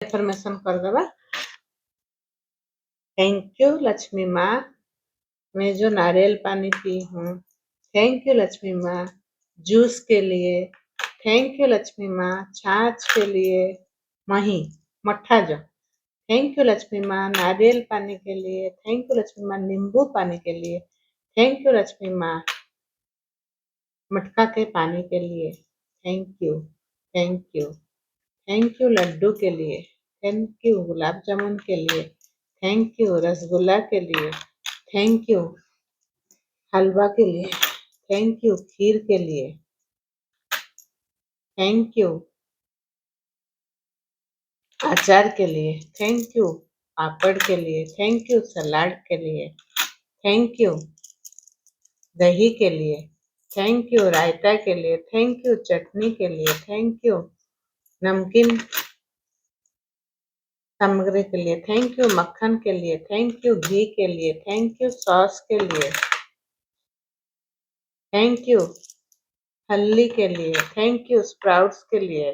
Affirmation करदेबा। Thank you Lakshmi माँ, मैं जो नारियल पानी पी हूँ। थैंक यू लक्ष्मी माँ जूस के लिए। थैंक यू लक्ष्मी माँ छाछ के लिए, मट्ठा जो। थैंक यू लक्ष्मी माँ नारियल पानी के लिए। थैंक यू लक्ष्मी माँ नींबू पानी के लिए। थैंक यू लक्ष्मी माँ मटका के पानी के लिए। Thank you, thank you, thank you लड्डू के लिए। थैंक यू गुलाब जामुन के लिए। थैंक यू रसगुल्ला के लिए। थैंक यू हलवा के लिए। थैंक यू खीर के लिए। थैंक यू अचार के लिए। थैंक यू पापड़ के लिए। थैंक यू सलाद के लिए। थैंक यू दही के लिए। थैंक यू रायता के लिए। थैंक यू चटनी के लिए। थैंक यू नमकीन सामग्री के लिए। थैंक यू मक्खन के लिए। थैंक यू घी के लिए। थैंक यू सॉस के लिए। थैंक यू फल्ली के लिए। थैंक यू स्प्राउट्स के लिए।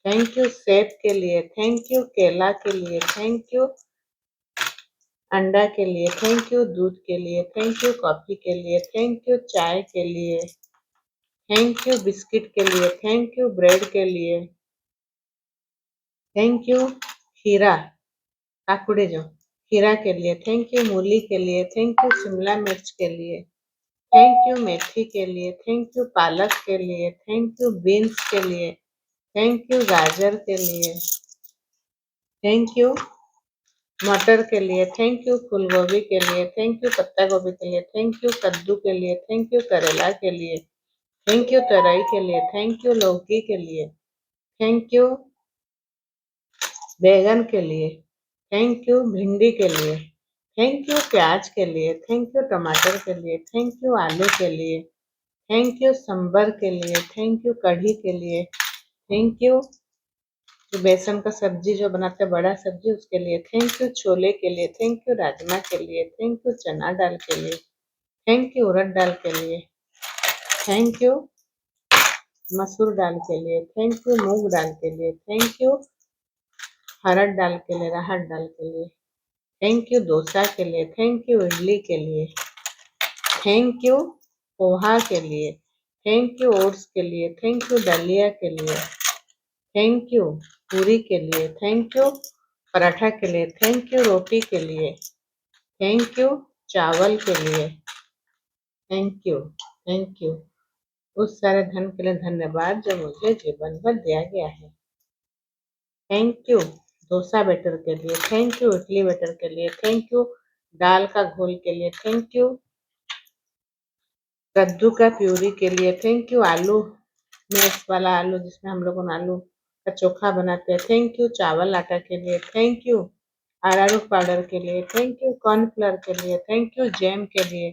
थैंक यू सेब के लिए। थैंक यू केला के लिए। थैंक यू अंडा के लिए। थैंक यू दूध के लिए। थैंक यू कॉफी के लिए। थैंक यू चाय के लिए। थैंक यू बिस्किट के लिए। थैंक यू ब्रेड के लिए। थैंक यू खीरा काकुड़ी जो खीरा के लिए। थैंक यू मूली के लिए। थैंक यू शिमला मिर्च के लिए। थैंक यू मेथी के लिए। थैंक यू पालक के लिए। थैंक यू बीन्स के लिए। थैंक यू गाजर के लिए। थैंक यू मटर के लिए। थैंक यू फूलगोभी के लिए। थैंक यू पत्ता गोभी के लिए। थैंक यू कद्दू के लिए। थैंक यू करेला के लिए। थैंक यू तराई के लिए। थैंक यू लौकी के लिए। थैंक यू बैगन के लिए। थैंक यू भिंडी के लिए। थैंक यू प्याज के लिए। थैंक यू टमाटर के लिए। थैंक यू आलू के लिए। थैंक यू सांभर के लिए। थैंक यू कढ़ी के लिए। थैंक यू बेसन का सब्जी जो बनाते हैं बड़ा सब्जी उसके लिए। थैंक यू छोले के लिए। थैंक यू राजमा के लिए। थैंक यू चना दाल के लिए। थैंक यू उड़द दाल के लिए। थैंक यू मसूर दाल के लिए। थैंक यू मूंग दाल के लिए। थैंक यू हरड़ दाल के लिए, राहड़ दाल के लिए। थैंक यू डोसा के लिए। थैंक यू इडली के लिए। थैंक यू पोहा के लिए। थैंक यू ओट्स के लिए। थैंक यू दलिया के लिए। थैंक यू पूरी के लिए। थैंक यू पराठा के लिए। थैंक यू रोटी के लिए। थैंक यू चावल के लिए। थैंक यू, थैंक यू उस सारे धन के लिए धन्यवाद जो मुझे जीवन भर दिया गया है। थैंक यू डोसा बैटर के लिए। थैंक यू इडली बैटर के लिए। थैंक यू दाल का घोल के लिए। थैंक यू कद्दू का प्यूरी के लिए। थैंक यू आलू मैश वाला आलू जिसमें हम लोग आलू का चोखा बनाते हैं। थैंक यू चावल आटा के लिए। थैंक यू अरारोट पाउडर के लिए। थैंक यू कॉर्नफ्लोर के लिए। थैंक यू जैम के लिए।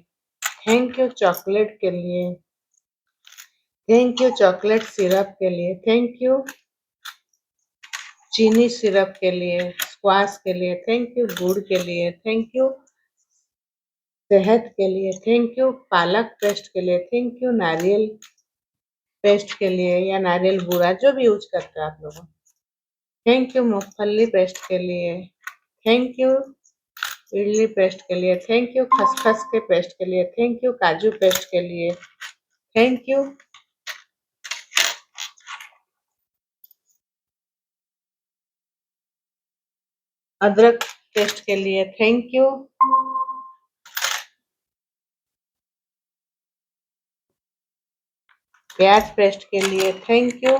थैंक यू चॉकलेट के लिए। थैंक यू चॉकलेट सिरप के लिए। थैंक यू चीनी सिरप के लिए। स्क्वाश के लिए। थैंक यू गुड़ के लिए। थैंक यू शहद के लिए। थैंक यू पालक पेस्ट के लिए। थैंक यू नारियल पेस्ट के लिए या नारियल बूरा जो भी यूज करते हो आप लोग। थैंक यू मूंगफली पेस्ट के लिए। थैंक यू इडली पेस्ट के लिए। थैंक यू खसखस के पेस्ट के लिए। थैंक यू काजू पेस्ट के लिए। थैंक यू अदरक पेस्ट के लिए। थैंक यू प्याज पेस्ट के लिए। थैंक यू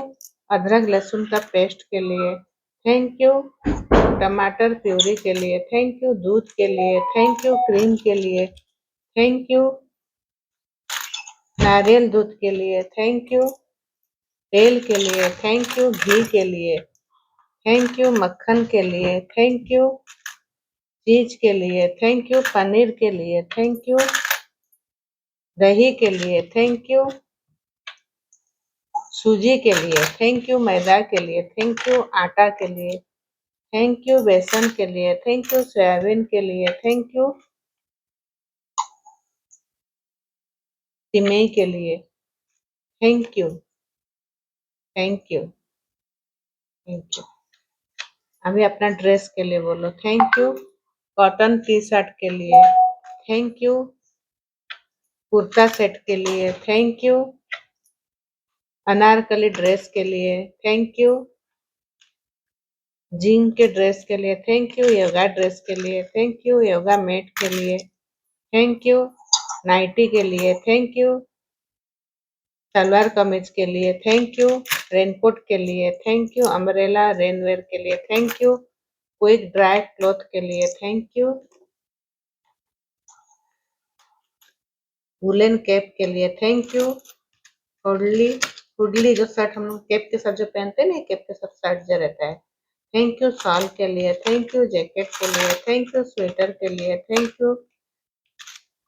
अदरक लहसुन का पेस्ट के लिए। थैंक यू टमाटर प्यूरी के लिए। थैंक यू दूध के लिए। थैंक यू क्रीम के लिए। थैंक यू नारियल दूध के लिए। थैंक यू तेल के लिए। थैंक यू घी के लिए। थैंक यू मक्खन के लिए। थैंक यू चीज के लिए। थैंक यू पनीर के लिए। थैंक यू दही के लिए। थैंक यू सूजी के लिए। थैंक यू मैदा के लिए। थैंक यू आटा के लिए। थैंक यू बेसन के लिए। थैंक यू सोयाबीन के लिए। थैंक यू सिमई के लिए। Thank you, thank you, thank you. अभी अपना ड्रेस के लिए बोलो thank you cotton T shirt के लिए, थैंक यू कुर्ता सेट के लिए, थैंक यू अनारकली ड्रेस के लिए, थैंक यू जीन के ड्रेस के लिए, थैंक यू योगा ड्रेस के लिए, थैंक यू योगा मैट के लिए, थैंक यू नाइटी के लिए, थैंक यू सलवार कमीज के लिए, थैंक यू रेनकोट के लिए, थैंक यू अम्ब्रेला रेनवेयर के लिए, thank you quick dry cloth के लिए, थैंक यू वुलन कैप के लिए, थैंक यू हुडली हुडली जो शर्ट हम लोग कैप के साथ जो पहनते हैं ना, कैप के साथ शर्ट जो रहता है, थैंक यू शॉल के लिए, थैंक यू जैकेट के लिए, थैंक यू स्वेटर के लिए, थैंक यू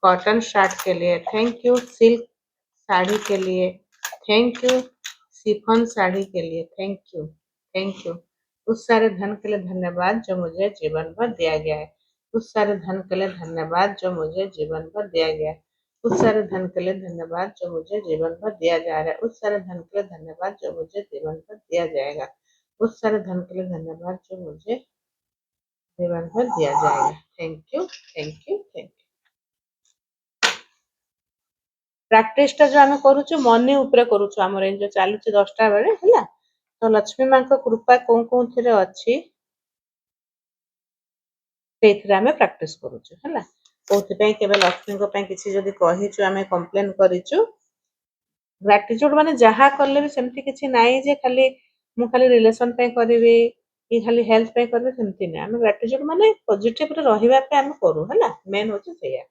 कॉटन शर्ट के लिए, थैंक यू सिल्क साड़ी के लिए, थैंक यू शिफॉन साड़ी के लिए, थैंक यू उस सारे धन के लिए धन्यवाद जो मुझे जीवन भर दिया गया है, उस सारे धन के लिए धन्यवाद जो मुझे जीवन भर दिया गया है, उस सारे धन के लिए धन्यवाद जो मुझे जीवन भर दिया जा रहा है, उस सारे धन के लिए धन्यवाद जो मुझे जीवन भर दिया जाएगा, उस सारे धन के लिए धन्यवाद जो मुझे जीवन भर दिया जाएगा। Thank you thank you thank you. ପ୍ରାକ୍ଟିସଟା ଯୋଉ ଆମେ କରୁଛୁ ମନି ଉପରେ କରୁଛୁ, ଆମର ଏଇ ଯୋଉ ଚାଲୁଛି 10ଟା ବେଳେ ହେଲା, ତ ଲକ୍ଷ୍ମୀ ମାଙ୍କ କୃପା କୋଉଥିରେ ଅଛି ସେଇଥିରେ ଆମେ ପ୍ରାକ୍ଟିସ କରୁଛୁ ହେଲା। କୋଉଥିପାଇଁ କେବେ ଲକ୍ଷ୍ମୀଙ୍କ ପାଇଁ କିଛି ଯଦି କହିଛୁ ଆମେ କମ୍ପ୍ଲେନ କରିଛୁ, ଗ୍ରାଟିଚ୍ୟୁଡ ମାନେ ଯାହା କଲେ ବି ସେମିତି କିଛି ନାହିଁ ଯେ ମୁଁ ଖାଲି ରିଲେସନ ପାଇଁ କରିବି କି ଖାଲି ହେଲ୍ଥ ପାଇଁ କରିବି, ସେମିତି ନାହିଁ। ଆମେ ଗ୍ରାଟିଚ୍ୟୁଡ ମାନେ ପଜିଟିଭରେ ରହିବା ପାଇଁ ଆମେ କରୁ ହେଲା, ମେନ୍ ହଉଛି ସେଇଆ।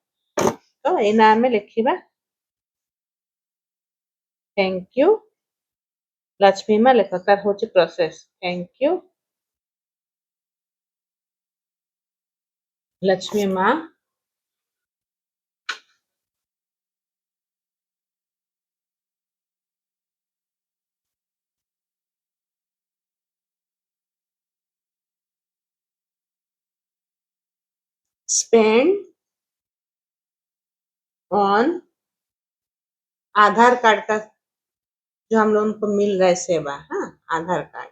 ତ ଏଇନା ଆମେ ଲେଖିବା थैंक यू लक्ष्मी माँ लेख तार हूँ प्रोसेस थैंक यू लक्ष्मी माँ स्पेंड ऑन आधार कार्ड का जो हम लोगों को मिल रहा है सेवा, हाँ आधार कार्ड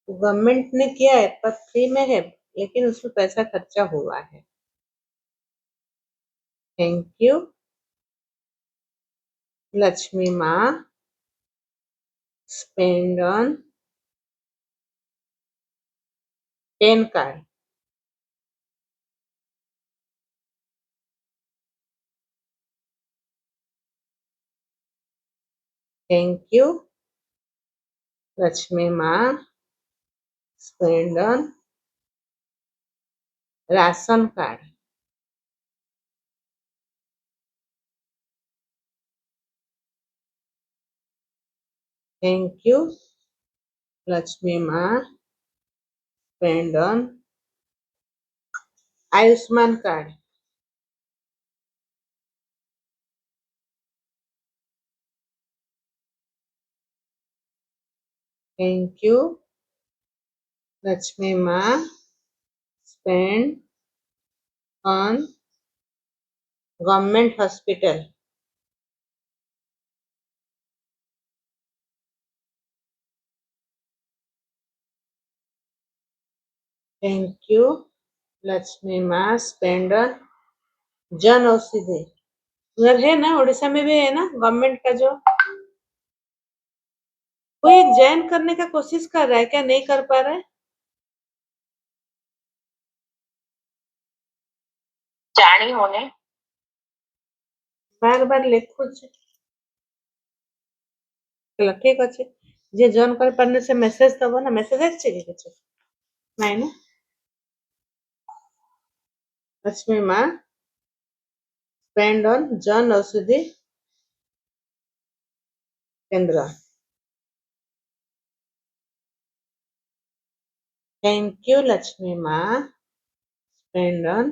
गवर्नमेंट ने किया है पर फ्री में है, लेकिन उसमें पैसा खर्चा हुआ है। थैंक यू लक्ष्मी माँ spend on PAN card. Thank you Lakshmi माँ spend on ration card. Thank you Lakshmi माँ spend on Ayushman card. Thank you Lakshmi माँ spend on government hospital. Thank you Lakshmi माँ स्पेंड ऑन जन औषधि। उधर है ना, उड़ीसा में भी है ना गवर्नमेंट का, जो कोई एक ज्वाइन करने का कोशिश कर रहा है क्या, नहीं कर पा रहा है। जानी होने बार बार लिखुଛି ठीक अच्छे जे जॉइन कर पारने से मेसेज दबो ना, मेसेज आछे कि किछ नहीं ना। लक्ष्मी माँ स्पेंड ऑन जन औषधि केंद्र। थैंक यू लक्ष्मी माँ स्पेंड ऑन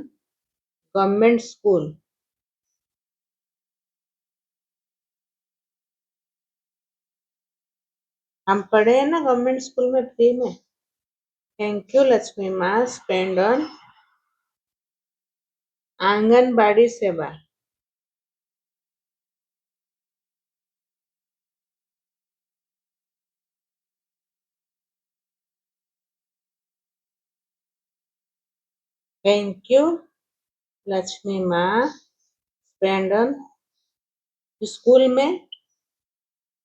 गवर्नमेंट स्कूल। हम पढ़े हैं ना गवर्नमेंट स्कूल में फ्री में। थैंक यू लक्ष्मी माँ स्पेंड ऑन आंगनबाड़ी सेवा। थैंक यू लक्ष्मी माँ स्पेंड ऑन स्कूल में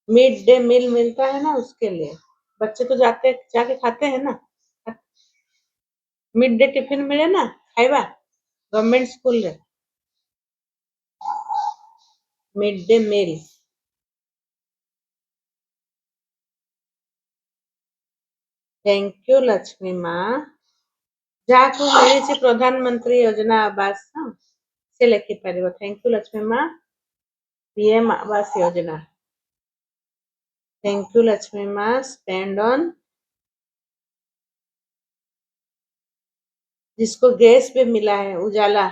मिड डे मील मिलता है ना उसके लिए। बच्चे तो जाते जाके खाते हैं ना। मिड डे टिफिन मिले ना खाइबा गवर्नमेंट स्कूल रे mid day meal. Thank you Lakshmi माँ ଯାହାକୁ ମିଳିଛି ପ୍ରଧାନମନ୍ତ୍ରୀ ଯୋଜନା ଆବାସ ସେ ଲେଖିପାରିବ थैंक यू लक्ष्मी माँ PM Awas Yojana. Thank you Lakshmi माँ स्पेंड ऑन जिसको गैस भी मिला है उजाला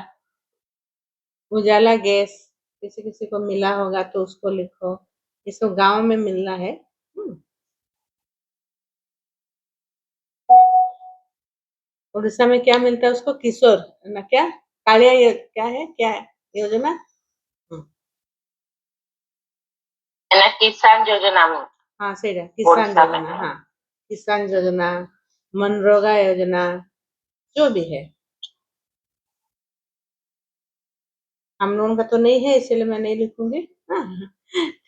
उजाला गैस किसी किसी को मिला होगा तो उसको लिखो। इसको गांव में मिलना है। उड़ीसा में क्या मिलता है उसको किशोर ना क्या कालिया क्या है योजना। ना किसान योजना में हाँ सही है किसान योजना हाँ किसान योजना मनरेगा योजना जो भी है। हम लोगों का तो नहीं है इसलिए मैं नहीं लिखूंगी।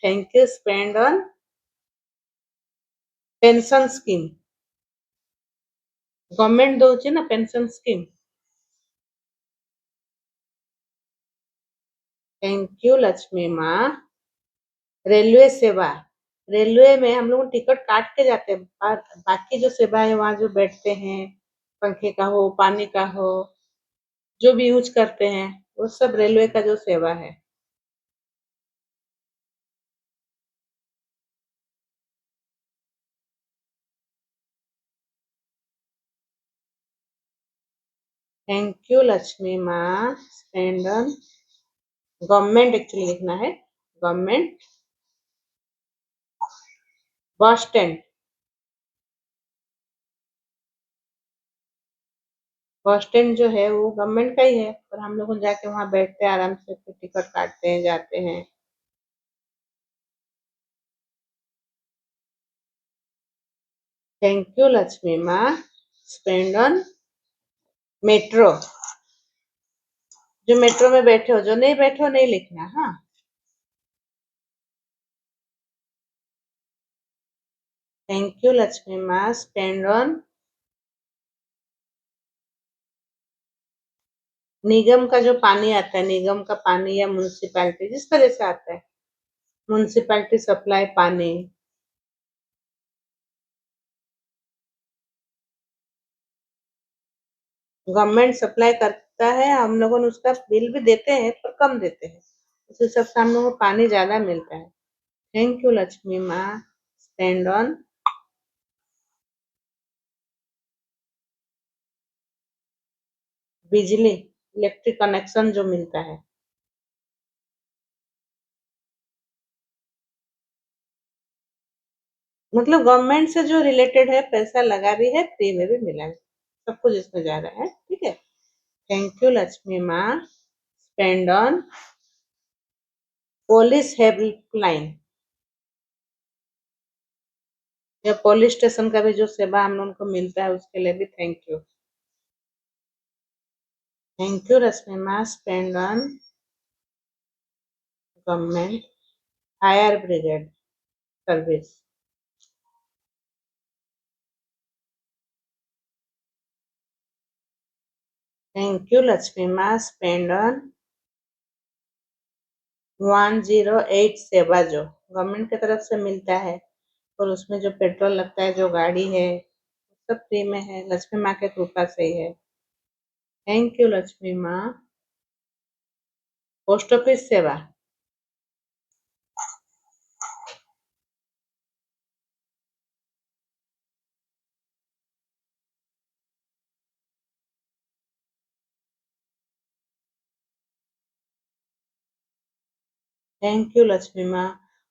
Thank you spend on pension scheme government दଉଛି ना pension scheme. Thank you Lakshmi माँ रेलवे सेवा रेलवे में हम लोग टिकट काट के जाते हैं बाकी जो सेवा है वहाँ जो बैठते हैं पंखे का हो पानी का हो जो भी यूज करते हैं वो सब रेलवे का जो सेवा है। थैंक यू लक्ष्मी माँ स्पेंड ऑन गवर्नमेंट एक्चुअली लिखना है government bus stand bus stand जो है वो गवर्नमेंट का ही है पर हम लोग जाके वहाँ बैठते हैं आराम से फिर टिकट काटते हैं जाते हैं। थैंक यू लक्ष्मी माँ स्पेंड ऑन मेट्रो जो मेट्रो में बैठे हो जो नहीं बैठे हो नहीं लिखना हाँ। थैंक यू लक्ष्मी माँ स्पेंड ऑन निगम का जो पानी आता है निगम का पानी या म्यूनिसिपैलिटी जिस तरह से आता है म्यूनिसिपैलिटी सप्लाई पानी गवर्नमेंट सप्लाई करता है हम लोगों ने उसका बिल भी देते हैं पर कम देते हैं उस हिसाब से हम लोगों को पानी ज्यादा मिलता है। थैंक यू लक्ष्मी माँ स्पेंड ऑन बिजली इलेक्ट्रिक कनेक्शन जो मिलता है मतलब गवर्नमेंट से जो रिलेटेड है पैसा लगा भी है फ्री में भी मिला है सब कुछ इसमें जा रहा है ठीक है। थैंक यू लक्ष्मी माँ स्पेंड ऑन पुलिस हेल्पलाइन या पुलिस स्टेशन का भी जो सेवा हम लोगों को मिलता है उसके लिए भी थैंक यू। थैंक यू रश्मि माँ spend on government fire brigade service. Thank you Lakshmi माँ स्पेंड ऑन 108 सेवा जो गवर्नमेंट की तरफ से मिलता है और उसमें जो पेट्रोल लगता है जो गाड़ी है सब फ्री में है लक्ष्मी माँ के कृपा से ही है। थैंक यू लक्ष्मी माँ पोस्ट ऑफिस सेवा। थैंक यू लक्ष्मी माँ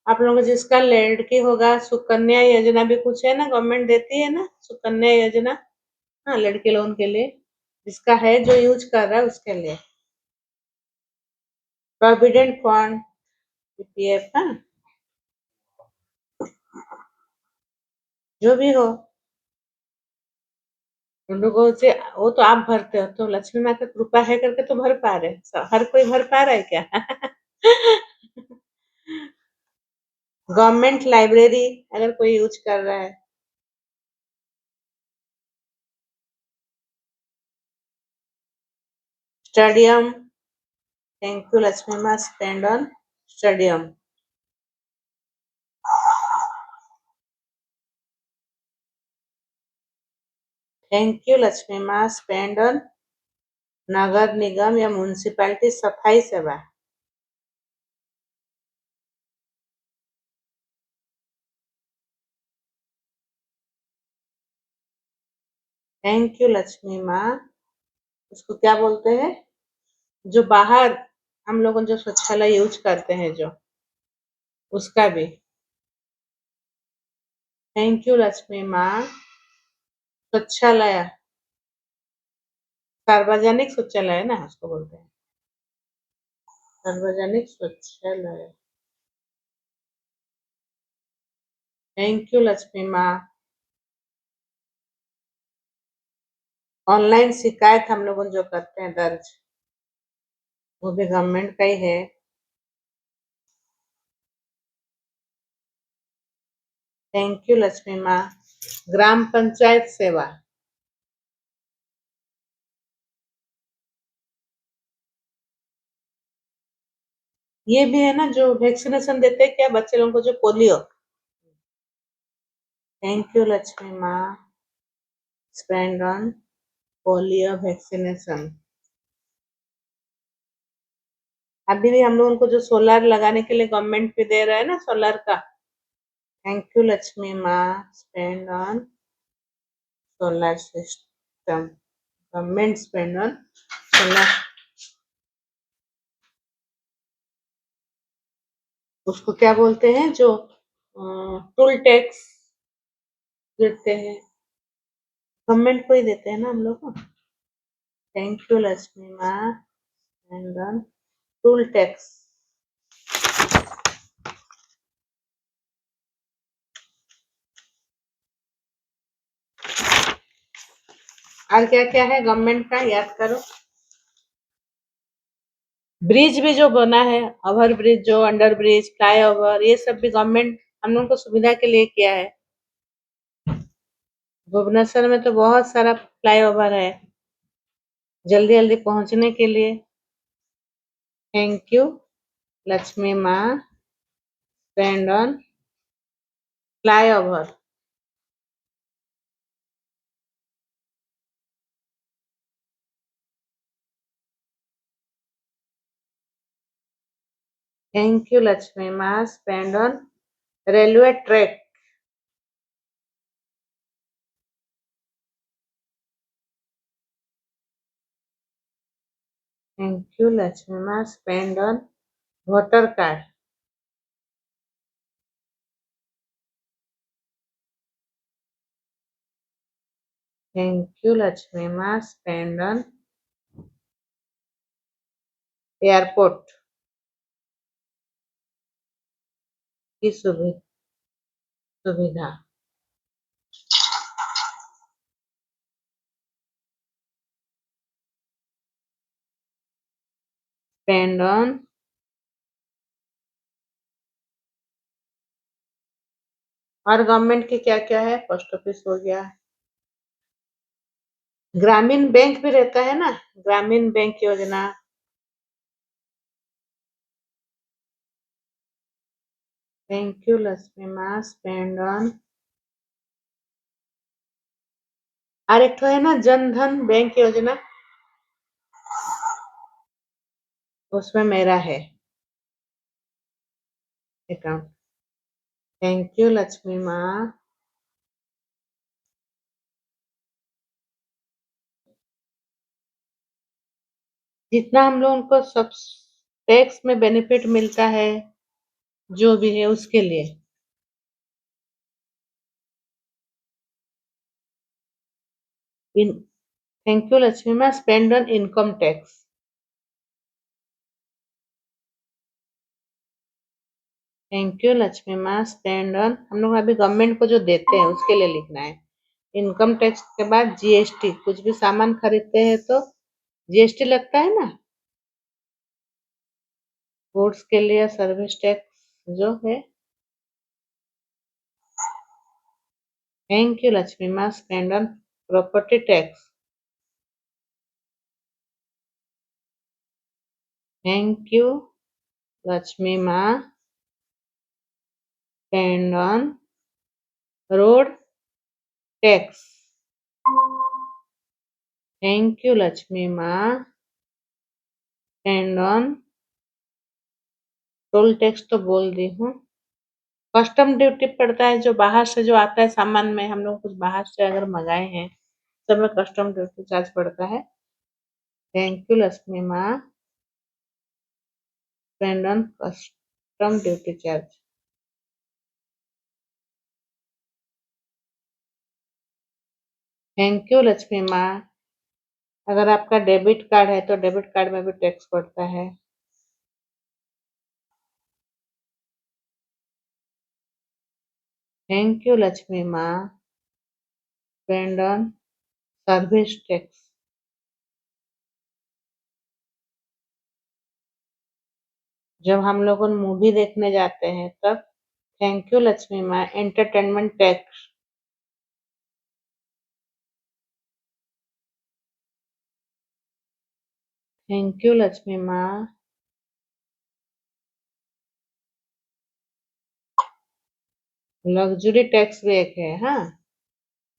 आप लोगों को जिसका लड़की होगा सुकन्या योजना भी कुछ है ना गवर्नमेंट देती है ना सुकन्या योजना हाँ लड़के लोगों के लिए जिसका है जो यूज कर रहा है उसके लिए प्रोविडेंट फंड पीपीएफ हाँ जो भी हो उन लोगों से वो तो आप भरते हो, तो लक्ष्मी माँ का कृपा है करके तो भर पा रहे। हर कोई भर पा रहा है क्या? गवर्नमेंट लाइब्रेरी अगर कोई यूज कर रहा है। स्टेडियम, थैंक यू लक्ष्मी माँ, spend on stadium. Thank you Lakshmi माँ, स्पेंड ऑन नगर निगम या म्युनिसिपैलिटी सफाई सेवा। थैंक यू लक्ष्मी माँ, उसको क्या बोलते हैं, जो बाहर हम लोग जो शौचालय यूज करते हैं जो, उसका भी। थैंक यू लक्ष्मी माँ, शौचालय, सार्वजनिक शौचालय है ना उसको बोलते हैं, सार्वजनिक शौचालय। थैंक यू लक्ष्मी माँ। ऑनलाइन शिकायत हम लोग जो करते हैं दर्ज, वो भी गवर्नमेंट का ही है। थैंक यू लक्ष्मी माँ, ग्राम पंचायत सेवा। ये भी है ना जो वैक्सीनेशन देते हैं क्या बच्चे लोगों को, जो पोलियो। थैंक यू लक्ष्मी माँ, स्पेंड ऑन पोलियो वैक्सीनेशन। अभी भी हम लोगों को जो सोलर लगाने के लिए गवर्नमेंट भी दे रहा है ना सोलर का। थैंक यू लक्ष्मी माँ, spend on solar system, government spend on solar. उसको क्या बोलते हैं जो टूल टैक्स देते हैं, गवर्नमेंट को ही देते हैं ना हम लोग को। थैंक यू लक्ष्मी माँ, स्पेंड ऑन टूल टैक्स। और क्या क्या है गवर्नमेंट का, याद करो। ब्रिज भी जो बना है, ओवर ब्रिज, जो अंडर ब्रिज, फ्लाई ओवर, ये सब भी गवर्नमेंट हम लोगों को सुविधा के लिए किया है। भुवनेश्वर में तो बहुत सारा फ्लाई ओवर है जल्दी जल्दी पहुंचने के लिए। थैंक यू लक्ष्मी माँ, spend on flyover. Thank you Lakshmi माँ, spend on railway track. Thank you Lakshmi माँ, spend on voter card. Thank you Lakshmi माँ, स्पेंड ऑन एयरपोर्ट की सुविधा। स्पेंड ऑन और गवर्नमेंट की क्या क्या है, पोस्ट ऑफिस हो गया, ग्रामीण बैंक भी रहता है ना, ग्रामीण बैंक योजना। थैंक यू लक्ष्मी माँ, स्पेंड ऑन और एक तो है ना जन धन बैंक योजना, उसमें मेरा है अकाउंट। थैंक यू लक्ष्मी माँ। जितना हम लोगों को सब टैक्स में बेनिफिट मिलता है, जो भी है उसके लिए। इन थैंक यू लक्ष्मी माँ, spend on income tax. Thank you Lakshmi माँ, स्पेंड ऑन हम लोग अभी गवर्नमेंट को जो देते हैं उसके लिए लिखना है। इनकम टैक्स के बाद जीएसटी, कुछ भी सामान खरीदते हैं तो जीएसटी लगता है ना। गुड्स के लिए सर्विस टैक्स जो है। थैंक यू लक्ष्मी माँ। Spend on property tax. Thank you Lakshmi माँ। Spend on road tax. Thank you Lakshmi माँ। स्पेंड ऑन टोल टैक्स तो बोल दी हूँ। कस्टम ड्यूटी पड़ता है जो बाहर से जो आता है सामान में, हम लोग कुछ बाहर से अगर मंगाए हैं तो हमें कस्टम ड्यूटी चार्ज पड़ता है। थैंक यू लक्ष्मी माँ। Spend on custom duty charge. Thank you Lakshmi माँ। अगर आपका डेबिट कार्ड है तो डेबिट कार्ड में भी टैक्स पड़ता है। थैंक यू लक्ष्मी माँ। Spend on service tax. जब हम लोग मूवी देखने जाते हैं तब थैंक यू लक्ष्मी माँ। Entertainment tax. Thank you Lakshmi माँ। लग्जरी टैक्स भी एक है, हाँ,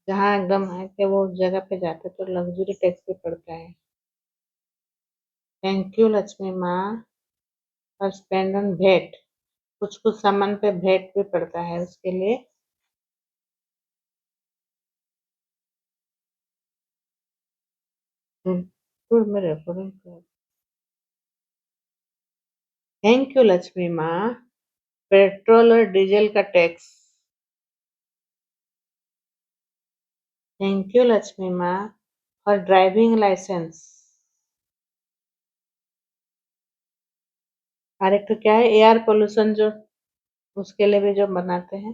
जहाँ एकदम है कि वो जगह पे जाते तो लग्जरी टैक्स भी पड़ता है। थैंक यू लक्ष्मी माँ। और स्पेंड ऑन भेट, कुछ कुछ सामान पे भेट भी पड़ता है उसके लिए। में रेफरेंस। थैंक यू लक्ष्मी माँ। पेट्रोल और डीजल का टैक्स। थैंक यू लक्ष्मी माँ। और ड्राइविंग लाइसेंस। और एक तो क्या है, एयर पोल्यूशन जो, उसके लिए भी जो बनाते हैं।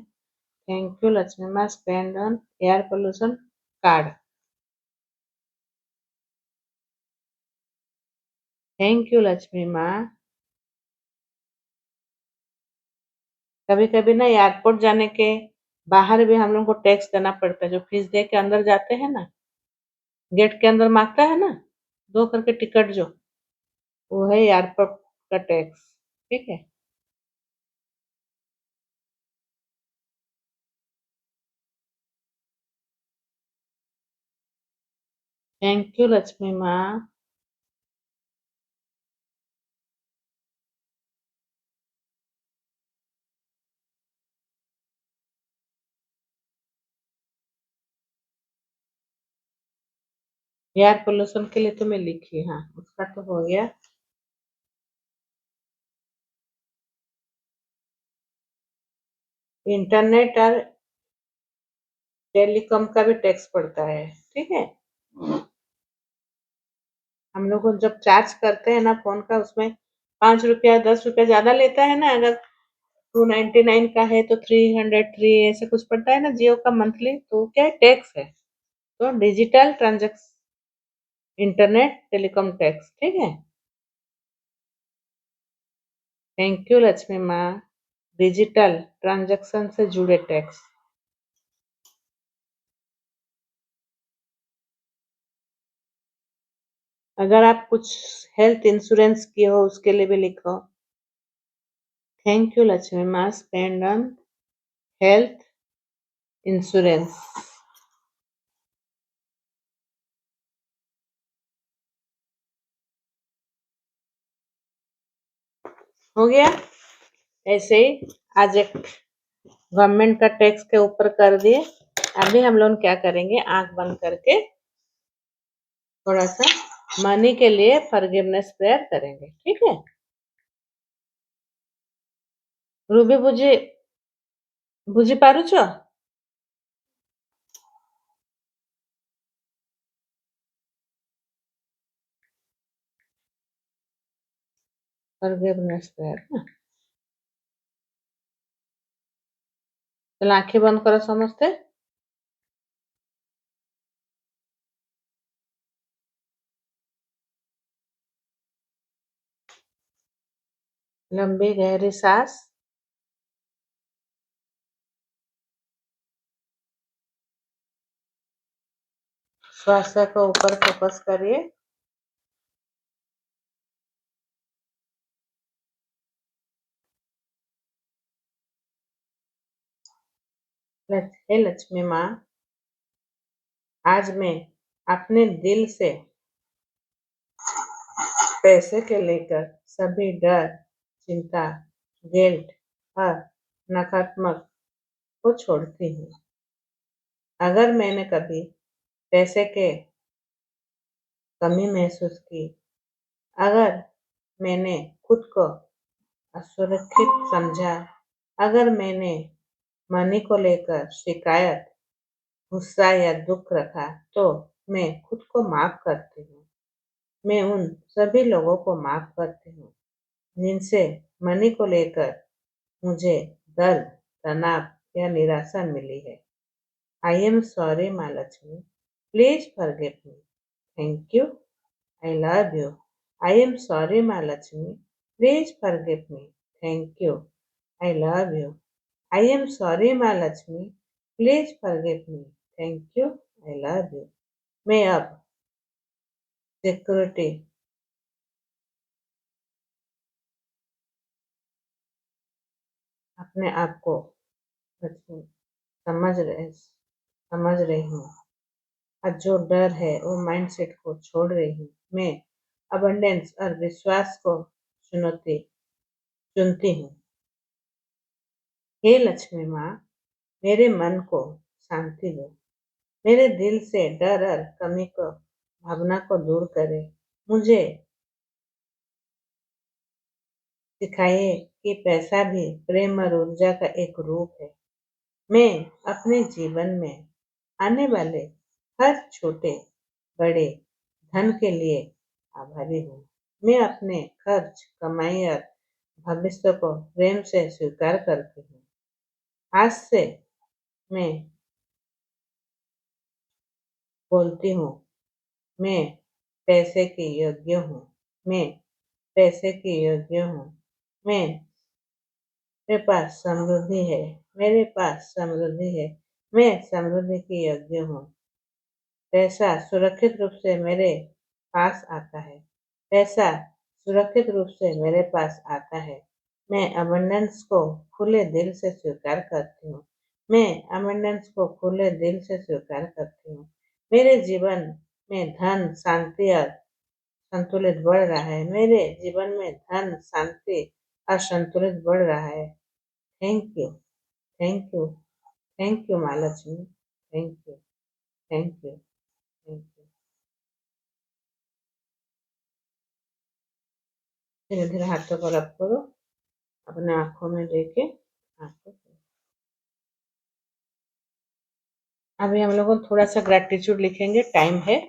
थैंक यू लक्ष्मी माँ। Spend on air pollution card. Thank you Lakshmi माँ। कभी कभी ना एयरपोर्ट जाने के बाहर भी हम लोग को टैक्स देना पड़ता है, जो फीस दे के अंदर जाते हैं ना, गेट के अंदर मांगता है ना, 2 करके टिकट जो, वो है एयरपोर्ट का टैक्स। ठीक है। थैंक यू लक्ष्मी माँ। एयर पोल्यूशन के लिए तो मैं लिखी, हाँ, उसका तो हो गया। इंटरनेट और टेलीकॉम का भी टैक्स पड़ता है। ठीक है। हम लोग को जब चार्ज करते हैं ना फोन का, उसमें 5 रुपया 10 रुपया ज्यादा लेता है ना। अगर 299 का है तो 303 ऐसे कुछ पड़ता है ना जियो का मंथली, तो क्या है, टैक्स है। तो digital transaction, internet telecom tax. ठीक है। थैंक यू लक्ष्मी माँ। डिजिटल ट्रांजैक्शन से जुड़े टैक्स। अगर आप कुछ हेल्थ इंश्योरेंस किए हो उसके लिए भी लिखो। थैंक यू लक्ष्मी माँ। Spend on health insurance. हो गया। ऐसे ही आज एक गवर्नमेंट का टैक्स के ऊपर कर दिए। अभी हम लोग क्या करेंगे, आंख बंद करके थोड़ा सा मनी के लिए फॉरगिवनेस प्रेयर करेंगे। ठीक है। रूबी बुझी बुझी पारुछ। फॉरगिवनेस प्रेयर ना। चलो आंखें बंद करो समझते। लंबी गहरी सांस। श्वास को ऊपर फोकस करिए। हे लक्ष्मी माँ, आज मैं अपने दिल से पैसे के लेकर सभी डर, चिंता, गिल्ट और नकारात्मक को छोड़ती हूँ। अगर मैंने कभी पैसे के कमी महसूस की, अगर मैंने खुद को असुरक्षित समझा, अगर मैंने मनी को लेकर शिकायत, गुस्सा या दुख रखा, तो मैं खुद को माफ करती हूँ। मैं उन सभी लोगों को माफ करती हूँ जिनसे मनी को लेकर मुझे दर्द, तनाव या निराशा मिली है। आई एम सॉरी माँ Lakshmi, please forgive me. Thank you, I love you. I am sorry माँ Lakshmi, please forgive me. Thank you, I love you. I am sorry माँ Lakshmi, please forgive me. Thank you, I love you. मैं अब security अपने आप को समझ रही हूँ। आज जो डर है वो माइंडसेट को छोड़ रही हूँ। मैं अबंडेंस और विश्वास को चुनौती चुनती हूँ। हे लक्ष्मी माँ, मेरे मन को शांति दो। मेरे दिल से डर और कमी को भावना को दूर करे। मुझे सिखाइए कि पैसा भी प्रेम और ऊर्जा का एक रूप है। मैं अपने जीवन में आने वाले हर छोटे बड़े धन के लिए आभारी हूँ। मैं अपने खर्च, कमाई और भविष्य को प्रेम से स्वीकार करती हूँ। आज से मैं बोलती हूँ, मैं पैसे की योग्य हूँ। मैं पैसे की योग्य हूँ। मेरे पास समृद्धि है। मेरे पास समृद्धि है। मैं समृद्धि की योग्य हूँ। पैसा सुरक्षित रूप से मेरे पास आता है। पैसा सुरक्षित रूप से मेरे पास आता है। मैं अबंडेंस को खुले दिल से स्वीकार करती हूँ। मैं अबंडेंस को खुले दिल से स्वीकार करती हूँ। मेरे जीवन में धन, शांति और संतुलित बढ़ रहा है। मेरे जीवन में धन, शांति और संतुलित बढ़ रहा है। Thank you, thank you, thank you माँ Lakshmi. Thank you, thank you, thank you. धीरे धीरे हाथों को रब करो, अपने आंखों में लेके आंखों को। अभी हम लोग थोड़ा सा ग्रेटिट्यूड लिखेंगे, टाइम है।